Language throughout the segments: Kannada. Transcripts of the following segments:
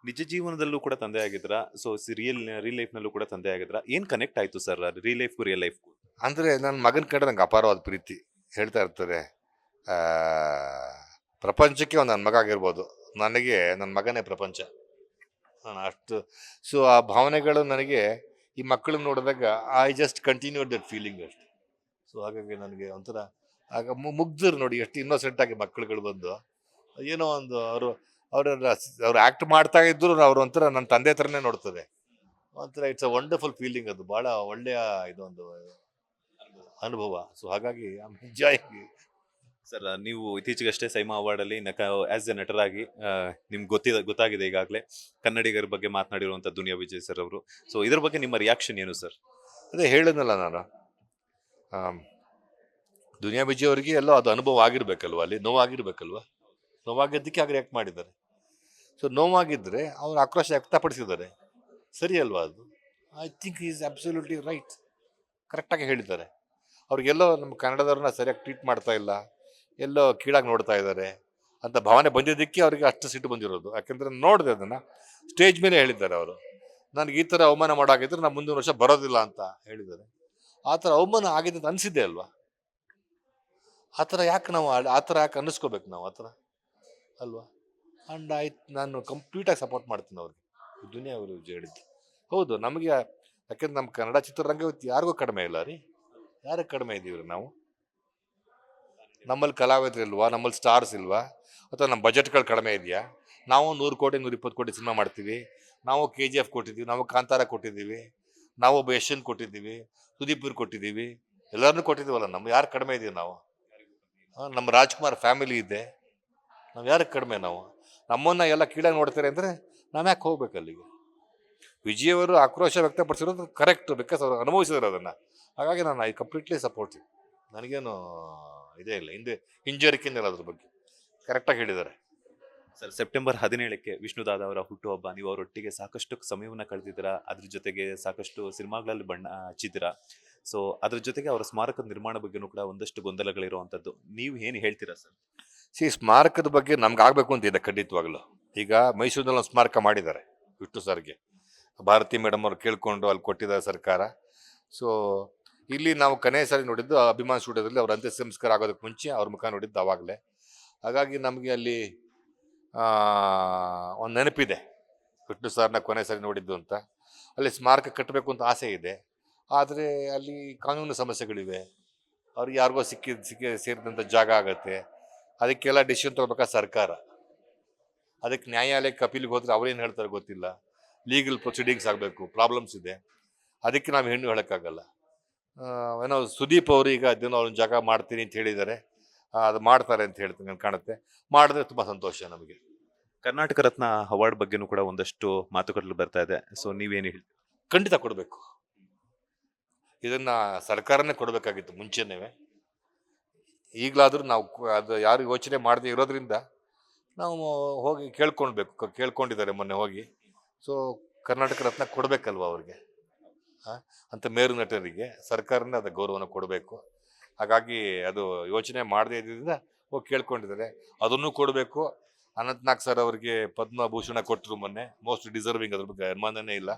ನಿಜ ಜೀವನದಲ್ಲೂ ಕೂಡ ತಂದೆ ಆಗಿದ್ರಾ? ಸೊ, ರಿಯಲ್ ಲೈಫ್‌ನಲ್ಲೂ ಕೂಡ ತಂದೆ ಆಗಿದ್ರಾ? ಏನ್ ಕನೆಕ್ಟ್ ಆಯ್ತು ಸರ್ ರಿಯಲ್ ಲೈಫ್‌ಗೂ, ರಿಯಲ್ ಲೈಫ್‌ಗೂ? ಅಂದರೆ ನನ್ನ ಮಗನ ಕಂಡ್ರೆ ನಂಗೆ ಅಪಾರವಾದ ಪ್ರೀತಿ. ಹೇಳ್ತಾ ಇರ್ತಾರೆ, ಆ, ಪ್ರಪಂಚಕ್ಕೆ ಒಂದು ನನ್ನ ಮಗ ಆಗಿರ್ಬೋದು, ನನಗೆ ನನ್ನ ಮಗನೇ ಪ್ರಪಂಚ. ನಾನು ಅಷ್ಟು, ಸೊ ಆ ಭಾವನೆಗಳು ನನಗೆ ಈ ಮಕ್ಕಳನ್ನ ನೋಡಿದಾಗ I just continue that feeling ಅಷ್ಟೆ. ಸೊ ಹಾಗಾಗಿ ನನಗೆ ಒಂಥರ ಆಗ ಮುಗ್ಧರು ನೋಡಿ, ಎಷ್ಟು ಇನ್ನೋಸೆಂಟ್ ಆಗಿ ಮಕ್ಕಳುಗಳು ಬಂದು ಏನೋ ಒಂದು ಅವರ ಅವ್ರು ಆಕ್ಟ್ ಮಾಡ್ತಾ ಇದ್ರು ಅವ್ರು ಒಂಥರ ನನ್ನ ತಂದೆ ಥರನೇ ನೋಡ್ತದೆ. ಒಂಥರ ಇಟ್ಸ್ ಅ ವಂಡರ್ಫುಲ್ ಫೀಲಿಂಗ್, ಅದು ಬಹಳ ಒಳ್ಳೆಯ ಇದೊಂದು ಅನುಭವ. ಸೊ ಹಾಗಾಗಿ ಐ ಆಮ್ ಎಂಜಾಯಿಂಗ್. ಸರ್ ನೀವು ಇತ್ತೀಚೆಗಷ್ಟೇ ಸೈಮಾ ಅವಾರ್ಡಲ್ಲಿ ಆಸ್ ಎ ನಟರಾಗಿ ನಿಮ್ಗೆ ಗೊತ್ತಾಗಿದೆ ಈಗಾಗಲೇ ಕನ್ನಡಿಗರ ಬಗ್ಗೆ ಮಾತನಾಡಿರುವಂಥ ದುನಿಯಾ ವಿಜಯ್ ಸರ್ ಅವರು. ಸೊ ಇದ್ರ ಬಗ್ಗೆ ನಿಮ್ಮ ರಿಯಾಕ್ಷನ್ ಏನು ಸರ್? ಅದೇ ಹೇಳಿದ್ನಲ್ಲ ನಾನು, ಆಮ್, ದುನಿಯಾ ವಿಜಯ್ ಅವರಿಗೆ ಎಲ್ಲೋ ಅದು ಅನುಭವ ಆಗಿರ್ಬೇಕಲ್ವ, ಅಲ್ಲಿ ನೋವಾಗಿರ್ಬೇಕಲ್ವ, ನೋವಾಗಿದ್ದಕ್ಕೆ ಆಗ ರಿಯಾಕ್ಟ್ ಮಾಡಿದ್ದಾರೆ. ಸೊ ನೋವಾಗಿದ್ರೆ ಅವ್ರು ಆಕ್ರೋಶ ವ್ಯಕ್ತಪಡಿಸಿದ್ದಾರೆ, ಸರಿ ಅಲ್ವಾ ಅದು? I think is absolutely right, ಕರೆಕ್ಟಾಗಿ ಹೇಳಿದ್ದಾರೆ. ಅವ್ರಿಗೆಲ್ಲೋ ನಮ್ಮ ಕನ್ನಡದವ್ರನ್ನ ಸರಿಯಾಗಿ ಟ್ರೀಟ್ ಮಾಡ್ತಾ ಇಲ್ಲ, ಎಲ್ಲೋ ಕೀಳಾಗಿ ನೋಡ್ತಾ ಇದ್ದಾರೆ ಅಂತ ಭಾವನೆ ಬಂದಿದ್ದಕ್ಕೆ ಅವರಿಗೆ ಅಷ್ಟು ಸಿಟ್ಟು ಬಂದಿರೋದು. ಯಾಕೆಂದರೆ ನೋಡಿದೆ ಅದನ್ನು, ಸ್ಟೇಜ್ ಮೇಲೆ ಹೇಳಿದ್ದಾರೆ ಅವರು, ನನಗೆ ಈ ಥರ ಅವಮಾನ ಮಾಡಾಗಿದ್ರೆ ನಾನು ಮುಂದಿನ ವರ್ಷ ಬರೋದಿಲ್ಲ ಅಂತ ಹೇಳಿದ್ದಾರೆ. ಆ ಥರ ಅವಮಾನ ಆಗಿದೆ ಅಂತ ಅನಿಸಿದ್ದೆ ಅಲ್ವಾ? ಆ ಥರ ಯಾಕೆ ನಾವು ಆ ಥರ ಯಾಕೆ ಅನ್ನಿಸ್ಕೋಬೇಕು ನಾವು ಆ ಥರ, ಅಲ್ವಾ? ಆ್ಯಂಡ್ ಆಯ್ತು, ನಾನು ಕಂಪ್ಲೀಟಾಗಿ ಸಪೋರ್ಟ್ ಮಾಡ್ತೀನಿ ಅವ್ರಿಗೆ, ದುನಿಯಾ ಅವರು ಹೇಳಿದ್ದು. ಹೌದು, ನಮಗೆ ಯಾಕೆಂದ್ರೆ ನಮ್ಮ ಕನ್ನಡ ಚಿತ್ರರಂಗ ಇವತ್ತು ಯಾರಿಗೂ ಕಡಿಮೆ ಇಲ್ಲ ರೀ. ಯಾರಿಗೆ ಕಡಿಮೆ ಇದ್ದೀವ್ರಿ ನಾವು? ನಮ್ಮಲ್ಲಿ ಕಲಾವಿದರು ಇಲ್ವಾ? ನಮ್ಮಲ್ಲಿ ಸ್ಟಾರ್ಸ್ ಇಲ್ವಾ? ಅಥವಾ ನಮ್ಮ ಬಜೆಟ್ಗಳು ಕಡಿಮೆ ಇದೆಯಾ? ನಾವು 100 ಕೋಟಿ 120 ಕೋಟಿ ಸಿನಿಮಾ ಮಾಡ್ತೀವಿ. ನಾವು KGF ಕೊಟ್ಟಿದ್ದೀವಿ, ನಾವು ಕಾಂತಾರ ಕೊಟ್ಟಿದ್ದೀವಿ, ನಾವು ಒಬ್ಬ ಯಶನ್ ಕೊಟ್ಟಿದ್ದೀವಿ, ಸುದೀಪ್ ಇವ್ರು ಕೊಟ್ಟಿದ್ದೀವಿ, ಎಲ್ಲರನ್ನೂ ಕೊಟ್ಟಿದ್ದೀವಲ್ಲ. ನಮ್ಮ ಯಾರು ಕಡಿಮೆ ಇದೀವಿ ನಾವು? ನಮ್ಮ ರಾಜ್ಕುಮಾರ್ ಫ್ಯಾಮಿಲಿ ಇದೆ, ನಾವು ಯಾರಿಗೆ ಕಡಿಮೆ ನಾವು? ನಮ್ಮನ್ನ ಎಲ್ಲ ಕೀಳಾಗಿ ನೋಡ್ತಾರೆ ಅಂದರೆ ನಾವು ಯಾಕೆ ಹೋಗ್ಬೇಕು ಅಲ್ಲಿಗೆ? ವಿಜಯವರು ಆಕ್ರೋಶ ವ್ಯಕ್ತಪಡಿಸಿರೋದು ಕರೆಕ್ಟ್, ಬಿಕಾಸ್ ಅವರು ಅನುಭವಿಸಿದ್ರು ಅದನ್ನು. ಹಾಗಾಗಿ ನಾನು ಐ ಕಂಪ್ಲೀಟ್ಲಿ ಸಪೋರ್ಟಿವ್. ನನಗೇನು ಇದೇ ಇಲ್ಲ, ಹಿಂಜರಿಕೆನೇ ಇಲ್ಲ ಅದ್ರ ಬಗ್ಗೆ. ಕರೆಕ್ಟಾಗಿ ಹೇಳಿದ್ದಾರೆ. ಸರ್ ಸೆಪ್ಟೆಂಬರ್ 17ಕ್ಕೆ ವಿಷ್ಣುದಾದ ಅವರ ಹುಟ್ಟುಹಬ್ಬ. ನೀವು ಅವರೊಟ್ಟಿಗೆ ಸಾಕಷ್ಟು ಸಮಯವನ್ನು ಕಳೆದಿದ್ದೀರಾ, ಅದ್ರ ಜೊತೆಗೆ ಸಾಕಷ್ಟು ಸಿನಿಮಾಗಳಲ್ಲಿ ಬಣ್ಣ ಹಚ್ಚಿದ್ದೀರಾ. ಸೊ ಅದ್ರ ಜೊತೆಗೆ ಅವರ ಸ್ಮಾರಕದ ನಿರ್ಮಾಣ ಬಗ್ಗೆನೂ ಕೂಡ ಒಂದಷ್ಟು ಗೊಂದಲಗಳಿರುವಂಥದ್ದು. ನೀವು ಏನು ಹೇಳ್ತೀರಾ ಸರ್? ಸ್ಮಾರಕದ ಬಗ್ಗೆ ನಮ್ಗೆ ಆಗಬೇಕು ಅಂತ ಇದೆ ಖಂಡಿತವಾಗ್ಲು. ಈಗ ಮೈಸೂರಿನಲ್ಲಿ ಒಂದು ಸ್ಮಾರಕ ಮಾಡಿದ್ದಾರೆ ವಿಷ್ಣು ಸರ್ಗೆ, ಭಾರತಿ ಮೇಡಮ್ ಅವ್ರು ಕೇಳ್ಕೊಂಡು ಅಲ್ಲಿ ಕೊಟ್ಟಿದ್ದಾರೆ ಸರ್ಕಾರ. ಸೊ ಇಲ್ಲಿ ನಾವು ಕೊನೆ ಸಾರಿ ನೋಡಿದ್ದು ಅಭಿಮಾನ್ ಸ್ಟುಡಿಯೋದಲ್ಲಿ ಅವ್ರ ಅಂತ್ಯ ಸಂಸ್ಕಾರ ಆಗೋದಕ್ಕೆ ಮುಂಚೆ ಅವ್ರ ಮುಖ ನೋಡಿದ್ದು ಅವಾಗಲೇ. ಹಾಗಾಗಿ ನಮಗೆ ಅಲ್ಲಿ ಒಂದು ನೆನಪಿದೆ, ವಿಷ್ಣು ಸರ್ನ ಕೊನೆ ಸಾರಿ ನೋಡಿದ್ದು ಅಂತ. ಅಲ್ಲಿ ಸ್ಮಾರಕ ಕಟ್ಟಬೇಕು ಅಂತ ಆಸೆ ಇದೆ, ಆದರೆ ಅಲ್ಲಿ ಕಾನೂನು ಸಮಸ್ಯೆಗಳಿವೆ. ಅವ್ರಿಗೆ ಯಾರಿಗೋ ಸೇರಿದಂಥ ಜಾಗ ಆಗುತ್ತೆ, ಅದಕ್ಕೆಲ್ಲ ಡಿಸಿಷನ್ ತಗೋಬೇಕಾ ಸರ್ಕಾರ. ಅದಕ್ಕೆ ನ್ಯಾಯಾಲಯಕ್ಕೆ ಅಪೀಲ್ಗೆ ಹೋದ್ರೆ ಅವ್ರೇನು ಹೇಳ್ತಾರೆ ಗೊತ್ತಿಲ್ಲ, ಲೀಗಲ್ ಪ್ರೊಸೀಡಿಂಗ್ಸ್ ಆಗಬೇಕು, ಪ್ರಾಬ್ಲಮ್ಸ್ ಇದೆ. ಅದಕ್ಕೆ ನಾವು ಹೆಣ್ಣು ಹೇಳೋಕ್ಕಾಗಲ್ಲ. ಏನೋ ಸುದೀಪ್ ಅವರು ಈಗ ಅದೇನೋ ಅವ್ರ ಜಾಗ ಮಾಡ್ತೀನಿ ಅಂತ ಹೇಳಿದ್ದಾರೆ, ಅದು ಮಾಡ್ತಾರೆ ಅಂತ ಹೇಳ್ತೀನಿ ನನ್ಗೆ ಕಾಣುತ್ತೆ. ಮಾಡಿದ್ರೆ ತುಂಬ ಸಂತೋಷ ನಮಗೆ. ಕರ್ನಾಟಕ ರತ್ನ ಅವಾರ್ಡ್ ಬಗ್ಗೆನೂ ಕೂಡ ಒಂದಷ್ಟು ಮಾತುಕತೆ ಬರ್ತಾ ಇದೆ. ಸೊ ನೀವೇನು ಹೇಳ್ತೀರಾ? ಖಂಡಿತ ಕೊಡಬೇಕು, ಇದನ್ನ ಸರ್ಕಾರನೇ ಕೊಡಬೇಕಾಗಿತ್ತು ಮುಂಚೆನೇ. ಈಗಲಾದರೂ ನಾವು ಅದು ಯಾರು ಯೋಚನೆ ಮಾಡದೆ ಇರೋದ್ರಿಂದ ನಾವು ಹೋಗಿ ಕೇಳ್ಕೊಂಡಿದ್ದಾರೆ ಮೊನ್ನೆ ಹೋಗಿ. ಸೊ ಕರ್ನಾಟಕ ರತ್ನ ಕೊಡಬೇಕಲ್ವ ಅವ್ರಿಗೆ, ಅಂತ ಮೇರು ನಟರಿಗೆ ಸರ್ಕಾರನೇ ಅದ ಗೌರವನ ಕೊಡಬೇಕು. ಹಾಗಾಗಿ ಅದು ಯೋಚನೆ ಮಾಡದೇ ಇದ್ದಿದ್ದರಿಂದ ಹೋಗಿ ಕೇಳ್ಕೊಂಡಿದ್ದಾರೆ, ಅದನ್ನು ಕೊಡಬೇಕು. ಅನಂತ್ನಾಗ್ ಸರ್ ಅವರಿಗೆ ಪದ್ಮಭೂಷಣ ಕೊಟ್ಟರು ಮೊನ್ನೆ, ಮೋಸ್ಟ್ ಡಿಸರ್ವಿಂಗ್, ಅದ್ರ ಬಗ್ಗೆ ಅನುಮಾನನೇ ಇಲ್ಲ.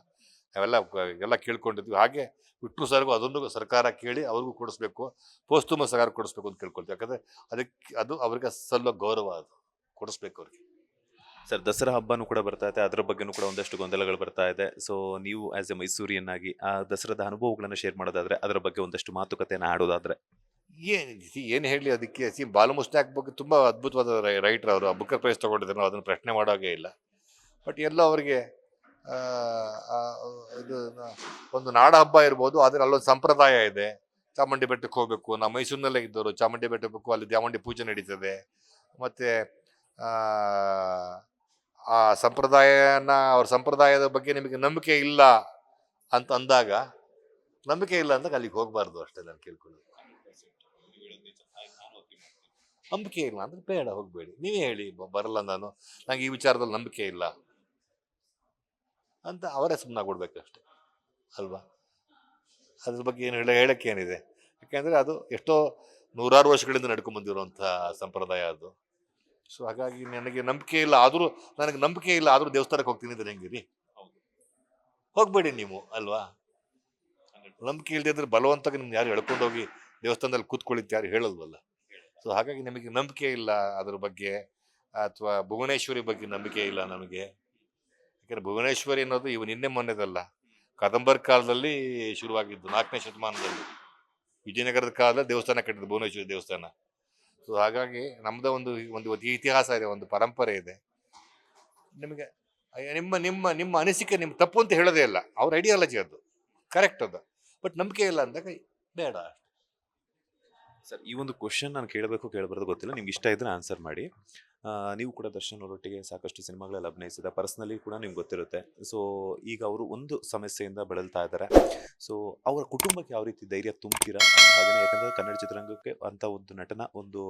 ಎಲ್ಲ ಕೇಳ್ಕೊಂಡಿದ್ವಿ. ಹಾಗೆ ವಿಷ್ಣು ಸರ್ಗೂ ಅದನ್ನು ಸರ್ಕಾರ ಕೇಳಿ ಅವ್ರಿಗೂ ಕೊಡಿಸ್ಬೇಕು, ಪೋಸ್ತುಮ ಸರ್ಕಾರ ಕೊಡಿಸ್ಬೇಕು ಅಂತ ಕೇಳ್ಕೊಳ್ತೀವಿ. ಯಾಕಂದ್ರೆ ಅದು ಅವ್ರಿಗೆ ಸಲ್ಲೋ ಗೌರವ, ಅದು ಕೊಡಿಸ್ಬೇಕು ಅವ್ರಿಗೆ. ಸರ್ ದಸರಾ ಹಬ್ಬನೂ ಕೂಡ ಬರ್ತಾ ಇದೆ, ಅದ್ರ ಬಗ್ಗೆನೂ ಕೂಡ ಒಂದಷ್ಟು ಗೊಂದಲಗಳು ಬರ್ತಾ ಇದೆ. ಸೊ ನೀವು ಆಸ್ ಎ ಮೈಸೂರಿಯನ್ನಾಗಿ ಆ ದಸರಾದ ಅನುಭವಗಳನ್ನು ಶೇರ್ ಮಾಡೋದಾದ್ರೆ, ಅದರ ಬಗ್ಗೆ ಒಂದಷ್ಟು ಮಾತುಕತೆಯನ್ನು ಆಡೋದಾದ್ರೆ? ಏನು ಹೇಳಿ ಅದಕ್ಕೆ? ಬಾಲು ಮುಸ್ತಾಕ್ ಬಗ್ಗೆ ತುಂಬ ಅದ್ಭುತವಾದ ರೈಟರ್ ಅವರು, ಬುಕ್ಕರ್ ಪ್ರೈಸ್ ತಗೊಂಡಿದ್ದಾರೆ, ನಾವು ಅದನ್ನು ಪ್ರಶ್ನೆ ಮಾಡೋಂಗೇ ಇಲ್ಲ. ಬಟ್ ಎಲ್ಲ ಅವರಿಗೆ ಇದು ಒಂದು ನಾಡ ಹಬ್ಬ ಇರ್ಬೋದು, ಆದರೆ ಅಲ್ಲೊಂದು ಸಂಪ್ರದಾಯ ಇದೆ. ಚಾಮುಂಡಿ ಬೆಟ್ಟಕ್ಕೆ ಹೋಗ್ಬೇಕು, ನಾವು ಮೈಸೂರಿನಲ್ಲೇ ಇದ್ದವರು, ಚಾಮುಂಡಿ ಬೆಟ್ಟಕ್ಕೆ ಹೋಗ್ಬೇಕು, ಅಲ್ಲಿ ಚಾಮುಂಡಿ ಪೂಜೆ ನಡೀತದೆ. ಮತ್ತು ಆ ಸಂಪ್ರದಾಯನ, ಅವ್ರ ಸಂಪ್ರದಾಯದ ಬಗ್ಗೆ ನಿಮಗೆ ನಂಬಿಕೆ ಇಲ್ಲ ಅಂತ ಅಂದಾಗ, ನಂಬಿಕೆ ಇಲ್ಲ ಅಂದಾಗ ಅಲ್ಲಿಗೆ ಹೋಗಬಾರ್ದು ಅಷ್ಟೇ, ನಾನು ಕೇಳ್ಕೊಳ್ಳೋದು. ನಂಬಿಕೆ ಇಲ್ಲ ಅಂದ್ರೆ ಬೇಡ, ಹೋಗಬೇಡಿ. ನೀವೇ ಹೇಳಿ, ಬರಲ್ಲ ನಾನು, ನಂಗೆ ಈ ವಿಚಾರದಲ್ಲಿ ನಂಬಿಕೆ ಇಲ್ಲ ಅಂತ ಅವರೇ ಸುಮ್ಮನಾಗ್ಬಿಡ್ಬೇಕು ಅಷ್ಟೆ, ಅಲ್ವಾ? ಅದ್ರ ಬಗ್ಗೆ ಏನು ಹೇಳಕ್ಕೆ ಏನಿದೆ? ಯಾಕೆಂದರೆ ಅದು ಎಷ್ಟೋ ನೂರಾರು ವರ್ಷಗಳಿಂದ ನಡ್ಕೊಂಡ್ಬಂದಿರುವಂಥ ಸಂಪ್ರದಾಯ ಅದು. ಸೊ ಹಾಗಾಗಿ ನನಗೆ ನಂಬಿಕೆ ಇಲ್ಲ, ಆದರೂ ನನಗೆ ನಂಬಿಕೆ ಇಲ್ಲ, ಆದರೂ ದೇವಸ್ಥಾನಕ್ಕೆ ಹೋಗ್ತೀನಿ ಅಂದ್ರೆ ಹೆಂಗಿರಿ? ಹೋಗ್ಬೇಡಿ ನೀವು ಅಲ್ವಾ. ನಂಬಿಕೆ ಇಲ್ಲದೆ ಇದ್ರೆ ಬಲವಂತಾಗಿ ನಿಮ್ಗೆ ಯಾರು ಎಳ್ಕೊಂಡು ಹೋಗಿ ದೇವಸ್ಥಾನದಲ್ಲಿ ಕೂತ್ಕೊಳ್ಳಿತ್ತು ಯಾರು ಹೇಳಲ್ವಲ್ಲ. ಸೊ ಹಾಗಾಗಿ ನಮಗೆ ನಂಬಿಕೆ ಇಲ್ಲ ಅದ್ರ ಬಗ್ಗೆ, ಅಥವಾ ಭುವನೇಶ್ವರಿ ಬಗ್ಗೆ ನಂಬಿಕೆ ಇಲ್ಲ ನಮಗೆ. ಯಾಕಂದ್ರೆ ಭುವನೇಶ್ವರಿ ಅನ್ನೋದು ಇವು ನಿನ್ನೆ ಮೊನ್ನೆದಲ್ಲ, ಕದಂಬರ್ ಕಾಲದಲ್ಲಿ ಶುರುವಾಗಿದ್ದು, 4ನೇ ಶತಮಾನದಲ್ಲಿ ವಿಜಯನಗರದ ಕಾಲದಲ್ಲಿ ದೇವಸ್ಥಾನ ಕಟ್ಟಿದ್ದು ಭುವನೇಶ್ವರಿ ದೇವಸ್ಥಾನ. ಸೊ ಹಾಗಾಗಿ ನಮ್ದ ಒಂದು ಒಂದು ಇತಿಹಾಸ ಇದೆ, ಒಂದು ಪರಂಪರೆ ಇದೆ. ನಿಮಗೆ ನಿಮ್ಮ ನಿಮ್ಮ ನಿಮ್ಮ ಅನಿಸಿಕೆ ನಿಮ್ಮ ತಪ್ಪು ಅಂತ ಹೇಳೋದೇ ಇಲ್ಲ, ಅವ್ರ ಐಡಿಯಾಲಜಿ ಅದು ಕರೆಕ್ಟ್ ಅದು. ಬಟ್ ನಂಬಿಕೆ ಇಲ್ಲ ಅಂದಾಗ ಬೇಡ. ಸರ್, ಈ ಒಂದು ಕ್ವಶನ್ ನಾನು ಕೇಳಬಾರ್ದು ಗೊತ್ತಿಲ್ಲ, ನಿಮ್ಗೆ ಇಷ್ಟ ಇದ್ರೆ ಆನ್ಸರ್ ಮಾಡಿ. ನೀವು ಕೂಡ ದರ್ಶನ್ ಅವರೊಟ್ಟಿಗೆ ಸಾಕಷ್ಟು ಸಿನಿಮಾಗಳಲ್ಲಿ ಅಭಿನಯಿಸಿದ, ಪರ್ಸ್ನಲಿ ಕೂಡ ನಿಮ್ಗೆ ಗೊತ್ತಿರುತ್ತೆ. ಸೊ ಈಗ ಅವರು ಒಂದು ಸಮಸ್ಯೆಯಿಂದ ಬಳಲ್ತಾ ಇದ್ದಾರೆ. ಸೊ ಅವರ ಕುಟುಂಬಕ್ಕೆ ಯಾವ ರೀತಿ ಧೈರ್ಯ ತುಂಬ್ತೀರಾ? ಹಾಗೆಯೇ ಯಾಕಂದರೆ ಕನ್ನಡ ಚಿತ್ರರಂಗಕ್ಕೆ ಅಂಥ ಒಂದು ನಟನ ಒಂದು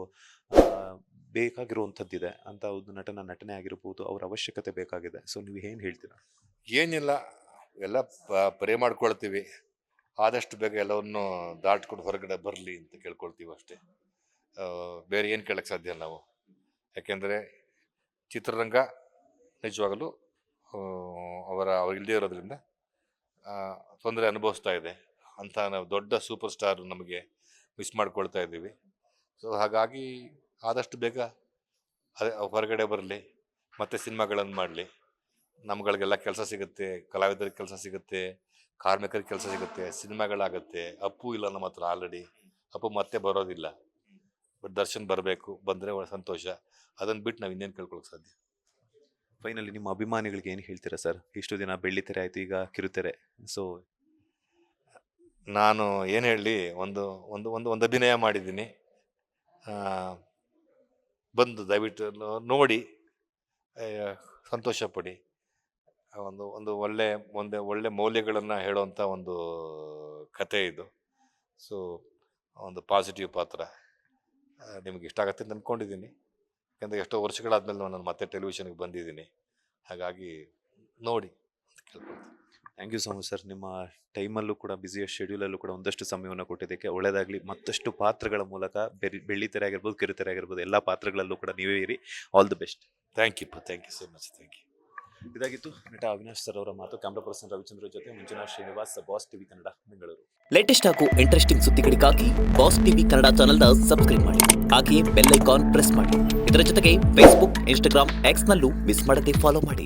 ಬೇಕಾಗಿರುವಂಥದ್ದಿದೆ, ಅಂಥ ಒಂದು ನಟನೆ ಆಗಿರ್ಬೋದು, ಅವ್ರ ಅವಶ್ಯಕತೆ ಬೇಕಾಗಿದೆ. ಸೊ ನೀವು ಏನು ಹೇಳ್ತೀರಾ? ಏನಿಲ್ಲ, ಎಲ್ಲ ಪ್ರೇ ಮಾಡ್ಕೊಳ್ತೀವಿ, ಆದಷ್ಟು ಬೇಗ ಎಲ್ಲವನ್ನು ದಾಟ್ಕೊಂಡು ಹೊರಗಡೆ ಬರಲಿ ಅಂತ ಕೇಳ್ಕೊಳ್ತೀವಿ ಅಷ್ಟೇ. ಬೇರೆ ಏನು ಕೇಳಕ್ಕೆ ಸಾಧ್ಯ ನಾವು? ಯಾಕೆಂದರೆ ಚಿತ್ರರಂಗ ನಿಜವಾಗಲೂ ಅವ್ರು ಇಲ್ಲದೆ ಇರೋದ್ರಿಂದ ತೊಂದರೆ ಅನುಭವಿಸ್ತಾ ಇದೆ ಅಂತ ನಾವು ದೊಡ್ಡ ಸೂಪರ್ ಸ್ಟಾರ್ ನಮಗೆ ಮಿಸ್ ಮಾಡ್ಕೊಳ್ತಾ ಇದ್ದೀವಿ. ಸೊ ಹಾಗಾಗಿ ಆದಷ್ಟು ಬೇಗ ಹೊರಗಡೆ ಬರಲಿ, ಮತ್ತು ಸಿನಿಮಾಗಳನ್ನು ಮಾಡಲಿ, ನಮ್ಗಳಿಗೆಲ್ಲ ಕೆಲಸ ಸಿಗುತ್ತೆ, ಕಲಾವಿದರಿಗೆ ಕೆಲಸ ಸಿಗುತ್ತೆ, ಕಾರ್ಮಿಕರಿಗೆ ಕೆಲಸ ಸಿಗುತ್ತೆ, ಸಿನಿಮಾಗಳಾಗುತ್ತೆ. ಅಪ್ಪು ಇಲ್ಲ ನಮ್ಮ ಹತ್ರ ಆಲ್ರೆಡಿ, ಅಪ್ಪು ಮತ್ತೆ ಬರೋದಿಲ್ಲ. ಬಟ್ ದರ್ಶನ್ ಬರಬೇಕು, ಬಂದರೆ ಸಂತೋಷ. ಅದನ್ನು ಬಿಟ್ಟು ನಾವು ಇನ್ನೇನು ಕೇಳ್ಕೊಳಕ್ಕೆ ಸಾಧ್ಯ? ಫೈನಲಿ ನಿಮ್ಮ ಅಭಿಮಾನಿಗಳಿಗೆ ಏನು ಹೇಳ್ತೀರಾ ಸರ್? ಇಷ್ಟು ದಿನ ಬೆಳ್ಳಿತೆರೆ ಆಯಿತು, ಈಗ ಕಿರುತೆರೆ. ಸೊ ನಾನು ಏನು ಹೇಳಲಿ, ಒಂದು ಒಂದು ಒಂದು ಒಂದು ಅಭಿನಯ ಮಾಡಿದ್ದೀನಿ, ಬಂದು ದಯವಿಟ್ಟು ನೋಡಿ ಸಂತೋಷ ಪಡಿ. ಒಂದು ಒಂದು ಒಳ್ಳೆ ಮೌಲ್ಯಗಳನ್ನು ಹೇಳುವಂಥ ಒಂದು ಕತೆ ಇದು. ಸೊ ಒಂದು ಪಾಸಿಟಿವ್ ಪಾತ್ರ ನಿಮಗೆ ಇಷ್ಟ ಆಗುತ್ತೆ ಅಂತ ಅಂದ್ಕೊಂಡಿದ್ದೀನಿ. ಯಾಕಂದರೆ ಎಷ್ಟೋ ವರ್ಷಗಳಾದ್ಮೇಲೆ ನಾನು ಮತ್ತೆ ಟೆಲಿವಿಷನ್ಗೆ ಬಂದಿದ್ದೀನಿ, ಹಾಗಾಗಿ ನೋಡಿ ಅಂತ ಕೇಳ್ಕೊಳ್ತೀನಿ. Thank you so much sir. ನಿಮ್ಮ ಟೈಮಲ್ಲೂ ಕೂಡ, ಬ್ಯುಸಿಯ ಶೆಡ್ಯೂಲಲ್ಲೂ ಕೂಡ ಒಂದಷ್ಟು ಸಮಯವನ್ನು ಕೊಟ್ಟಿದ್ದಕ್ಕೆ ಒಳ್ಳೆಯದಾಗಲಿ. ಮತ್ತಷ್ಟು ಪಾತ್ರಗಳ ಮೂಲಕ ಬೆಳ್ಳಿತೆರೆ ಆಗಿರ್ಬೋದು, ಕಿರುತೆರೆ ಆಗಿರ್ಬೋದು, ಎಲ್ಲ ಪಾತ್ರಗಳಲ್ಲೂ ಕೂಡ ನೀವೇ ಇರಿ. All the best. Thank you so much. Thank you. ಇದಾಗಿತ್ತು ನಟ ಅವಿನಾಶ್ ಸರ್ ಅವರ ಮಾತು. ಕ್ಯಾಮ್ರಾ ಪರ್ಸನ್ ರವಿಚಂದ್ರ ಜೊತೆ Manjunath Srinivas, boss TV Kannada, Bengaluru. Latest ಹಾಗೂ ಇಂಟ್ರೆಸ್ಟಿಂಗ್ ಸುದ್ದಿಗಳಿಗಾಗಿ ಬಾಸ್ ಟಿವಿ ಕನ್ನಡ ಚಾನೆಲ್ನ ಸಬ್ಸ್ಕ್ರೈಬ್ ಮಾಡಿ, ಹಾಗೆಯೇ ಬೆಲ್ ಐಕಾನ್ ಪ್ರೆಸ್ ಮಾಡಿ. ಇದರ ಜೊತೆಗೆ ಫೇಸ್ಬುಕ್, ಇನ್ಸ್ಟಾಗ್ರಾಮ್, ಎಕ್ಸ್ನಲ್ಲೂ ಮಿಸ್ ಮಾಡದೆ ಫಾಲೋ ಮಾಡಿ.